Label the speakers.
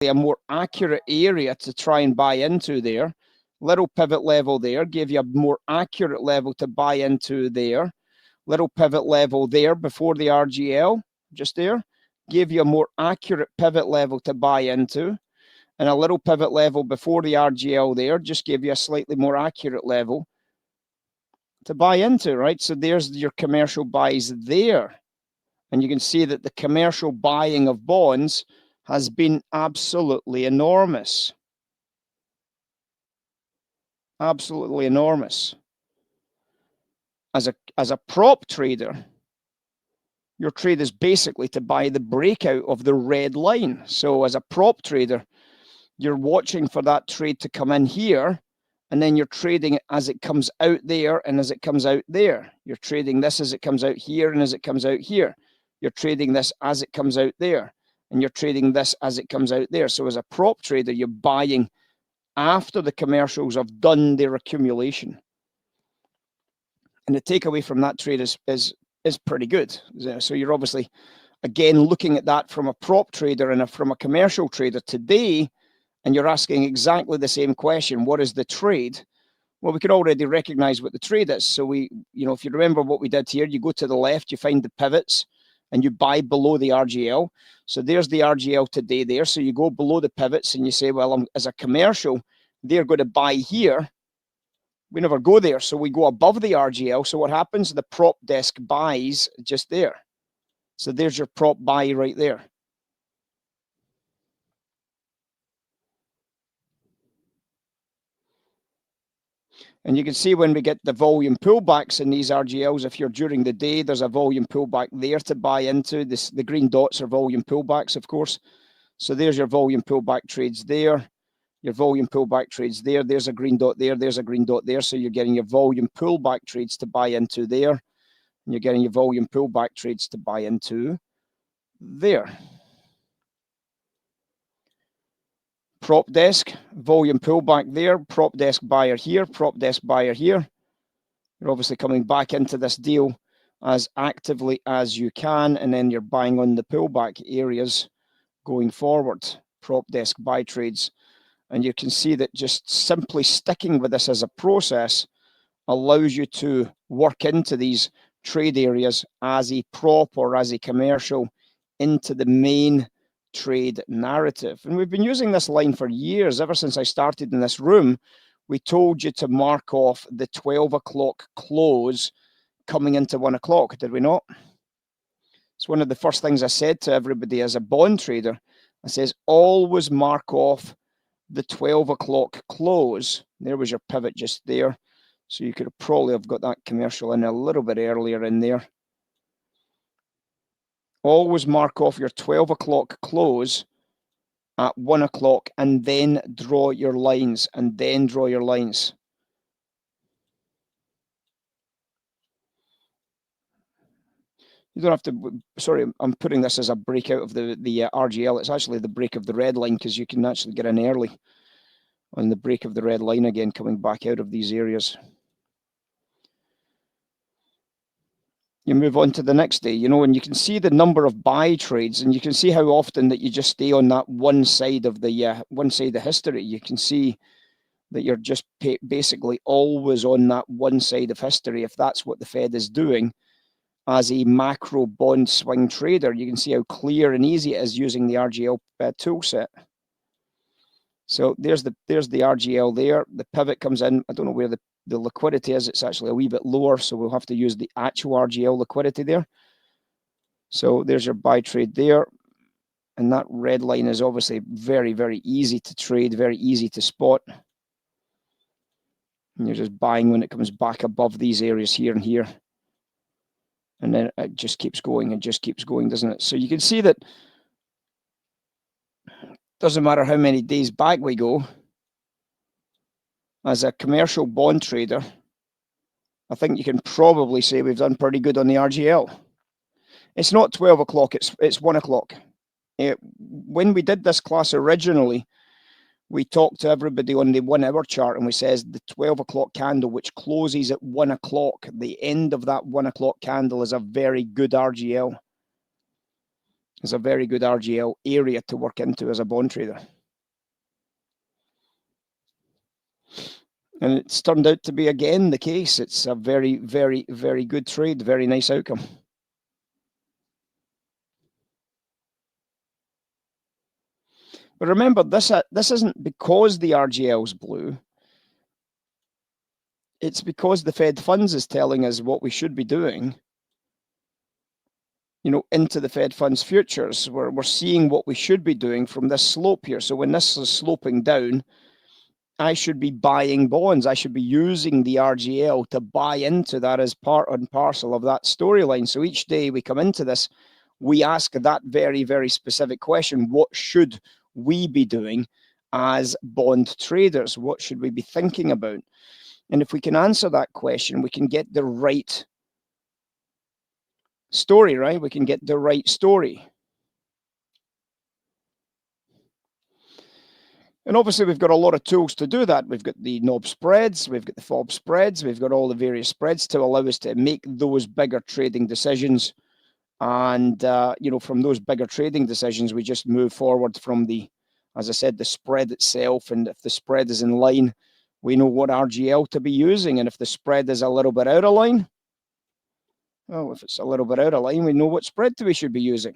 Speaker 1: a more accurate area to try and buy into there. Little pivot level there, give you a more accurate level to buy into there. Little pivot level there before the RGL, just there, give you a more accurate pivot level to buy into. And a little pivot level before the RGL there, just give you a slightly more accurate level to buy into, right? So there's your commercial buys there. And you can see that the commercial buying of bonds has been absolutely enormous. Absolutely enormous. As a prop trader, your trade is basically to buy the breakout of the red line. So as a prop trader, you're watching for that trade to come in here, and then you're trading it as it comes out there and as it comes out there. You're trading this as it comes out here and as it comes out here. You're trading this as it comes out there, and you're trading this as it comes out there. So as a prop trader, you're buying after the commercials have done their accumulation. And the takeaway from that trade is pretty good. So you're obviously, again, looking at that from a prop trader and from a commercial trader today, and you're asking exactly the same question: what is the trade? Well, we can already recognize what the trade is. So if you remember what we did here, you go to the left, you find the pivots, and you buy below the RGL. So there's the RGL today there. So you go below the pivots and you say, well, as a commercial, they're going to buy here. We never go there. So we go above the RGL. So what happens? The prop desk buys just there. So there's your prop buy right there. And you can see when we get the volume pullbacks in these RGLs, if you're during the day, there's a volume pullback there to buy into. The green dots are volume pullbacks, of course. So there's your volume pullback trades there. Your volume pullback trades there. There's a green dot there. There's a green dot there. So you're getting your volume pullback trades to buy into there. And you're getting your volume pullback trades to buy into there. Prop desk, volume pullback there, prop desk buyer here, prop desk buyer here. You're obviously coming back into this deal as actively as you can, and then you're buying on the pullback areas going forward. Prop desk buy trades. And you can see that just simply sticking with this as a process allows you to work into these trade areas as a prop or as a commercial into the main trade narrative. And we've been using this line for years. Ever since I started in this room, we told you to mark off the 12 o'clock close coming into 1 o'clock, did we not? It's one of the first things I said to everybody as a bond trader. I says, always mark off the 12 o'clock close. There was your pivot just there. So you could probably have got that commercial in a little bit earlier in there. Always mark off your 12 o'clock close at 1 o'clock and then draw your lines, and then draw your lines. You don't have to, sorry, I'm putting this as a breakout of the RGL. It's actually the break of the red line, because you can actually get in early on the break of the red line again, coming back out of these areas. You move on to the next day, and you can see the number of buy trades, and you can see how often that you just stay on that one side of the history. You can see that you're just basically always on that one side of history. If that's what the Fed is doing as a macro bond swing trader, you can see how clear and easy it is using the RGL tool set. So there's the RGL there. The pivot comes in. I don't know where the liquidity is. It's actually a wee bit lower, so we'll have to use the actual RGL liquidity there. So there's your buy trade there. And that red line is obviously very, very easy to trade, very easy to spot. And you're just buying when it comes back above these areas here and here. And then it just keeps going and just keeps going, doesn't it? So you can see that doesn't matter how many days back we go, as a commercial bond trader, I think you can probably say we've done pretty good on the RGL. It's not 12 o'clock, it's 1 o'clock. When we did this class originally, we talked to everybody on the 1 hour chart, and we says the 12 o'clock candle, which closes at 1 o'clock, the end of that 1 o'clock candle is a very good RGL. is a very good RGL area to work into as a bond trader. And it's turned out to be, again, the case. It's a very, very, very good trade, very nice outcome. But remember, this isn't because the RGL's blue. It's because the Fed funds is telling us what we should be doing, you know, into the Fed funds futures. We're seeing what we should be doing from this slope here. So when this is sloping down, I should be buying bonds. I should be using the RGL to buy into that as part and parcel of that storyline. So each day we come into this, we ask that very, very specific question: what should we be doing as bond traders? What should we be thinking about? And if we can answer that question, we can get the right story, right? We can get the right story. And obviously, we've got a lot of tools to do that. We've got the knob spreads, we've got the fob spreads, we've got all the various spreads to allow us to make those bigger trading decisions. And, you know, from those bigger trading decisions, we just move forward from the, as I said, the spread itself. And if the spread is in line, we know what RGL to be using. And if the spread is a little bit out of line, well, if it's a little bit out of line, we know what spread we should be using.